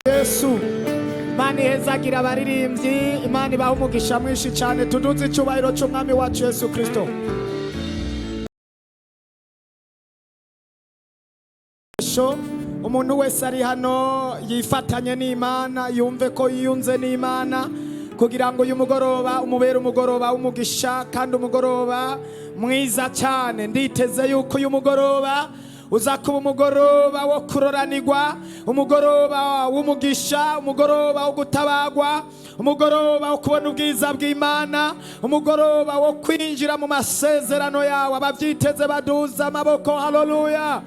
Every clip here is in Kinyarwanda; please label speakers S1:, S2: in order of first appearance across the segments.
S1: Yesu Mani hezagira abaririmbyi Imana ibaha umugisha mwinshi cyane tuduze icyubahiro cy'umwami wacu Yesu Kristo. Umuntu wese ari hano yifatanye n'Imana yumve ko yiyunze n'Imana kugira ngo uyu mugoroba umubere umugoroba w'umugisha kandi umugoroba mwiza cyane. Nditeze yuko uyu mugoroba uzakuba umugoroba wo kuroranirwa, umugoroba w'umugisha, umugoroba wo gutabagwa, umugoroba wo kubona ubwiza bw'Imana, umugoroba wo kwinjira mu masezerano yawe. Abavyiteze baduza amaboko. Haleluya.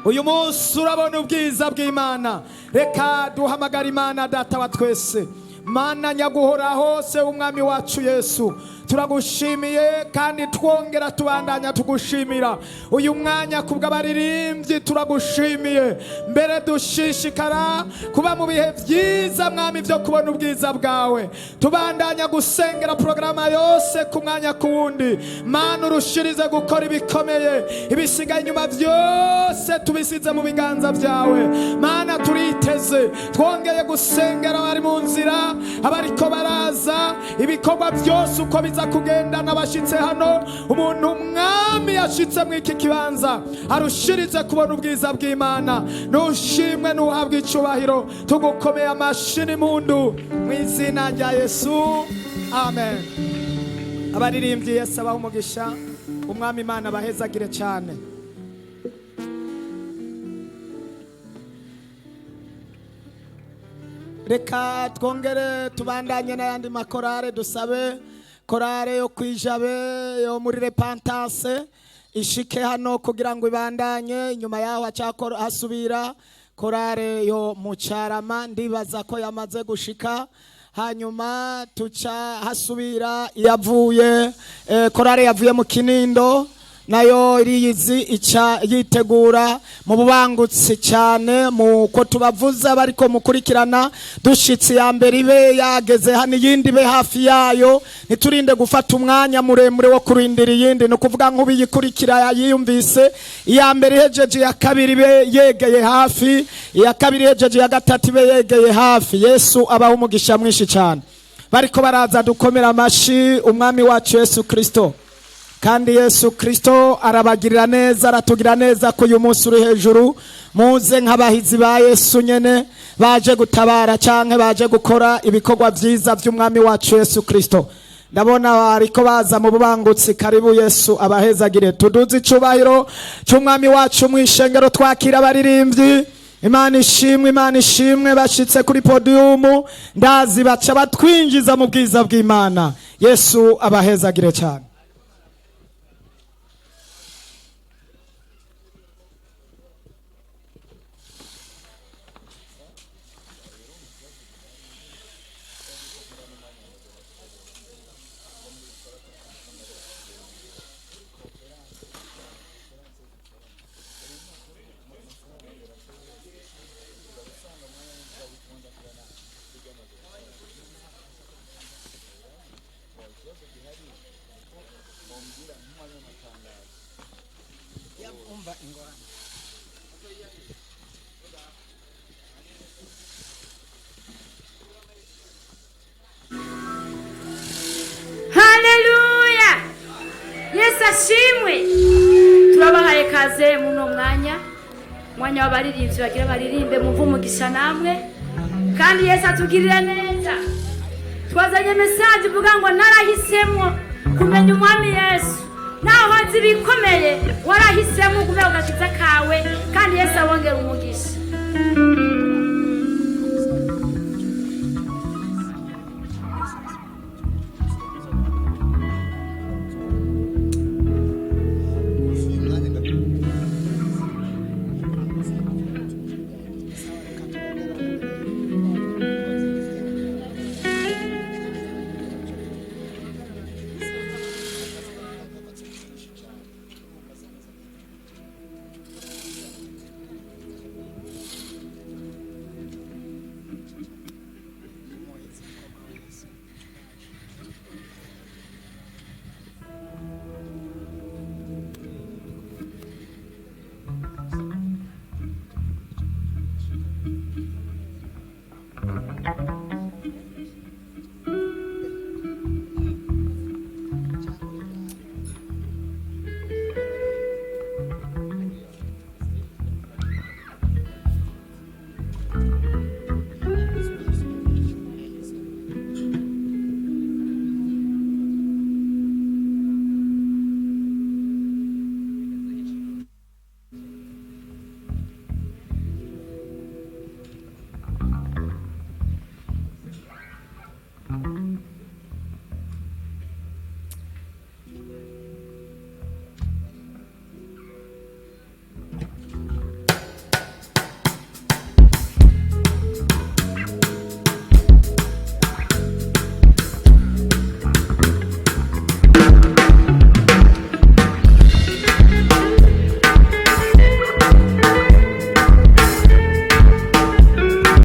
S1: Uyu munsi urabona ubwiza bw'Imana. Reka duhamagara Imana data wa twese, Mana nyaguhora hose, umwami wacu Yesu, turagushimiye kandi twongera tubandanya tugushimira uyu mwanya kubw'abaririmbyi. Turagushimiye mbere dushishikara kuba mu bihe byiza mwami byo kubona ubwiza bwawe. Tubandanya gusengera programa yose ku mwanya kuwundi. Mana urushirize gukora ibikomeye, ibisigaye inyuma byose tubisize mu biganza byawe. Mana turiteze, twongeye gusengera abari mu nzira, abariko baraza, ibikorwa byose uko biza kugenda n'abashitse hano. Umuntu mwami yashitse mu iki kibanza arushirize kubona ubwiza bw'Imana. Nushimwe nuhabwe icubahiro, tugukomeye amashi n'impundu mu izina rya Yesu, amen. Abaririmbyi Yesu abaha umugisha, umwami Imana bahezagire cyane. Reka twongere tubandanye n'ayandi makorare. Dusabe korare yo kwijabe yo muri Repentance ishike hano kugira ngo ibandanye. Nyuma yaho hasubira korare yo mu Carama, ndibaza ko yamaze gushika. Hanyuma tuca hasubira yavuye korare yavuye mu Kinindo, nayo iriyizi ica yitegura mu bubangutsi cyane mu ko tubavuza bariko mukurikirana. Dushitsi ya mbere ibe yageze hano, yindi be hafi yayo, niturinde gufata umwanya muremure wo kurindira yindi. No kuvuga nk'ubiyikurikira yiyumvise iya mbere hejeje, ya kabiri be yegeye hafi, ya kabiri hejeje, ya gatatu be yegeye hafi. Yesu abaho umugisha mwinshi cyane. Bariko baraza dukomera amashi umwami wacu Yesu Kristo. Kandi Yesu Kristo arabagirira neza, aratugira neza ko uyu munsi uri hejuru. Muze nk'abahizi ba Yesu nyene baje gutabara canke baje gukora ibikorwa vyiza vy'umwami wacu Yesu Kristo. Ndabona bariko baza mu bubangutsi. Karibu Yesu abahezagire. Tuduze icubahiro c'umwami wacu mw'ishengero, twakira abaririmbyi. Imana ishimwe, Imana ishimwe. Bashitse kuri podium ndazi baca batwinjiza mu bwiza bw'Imana. Yesu abahezagire cyane.
S2: Haleluya. Yesu ashimwe. Turabahaye kaze muno mwanya w'abaririmbyi bagira baririmbe muvu umugisha namwe, kandi Yesu atugirira neza. Twazanye message ivuga ngo narahisemo kumenya umwami Yesu. Naho nzi bikomeye warahisemo kumenya agakiza kawe, kandi Yesu abongera umugisha.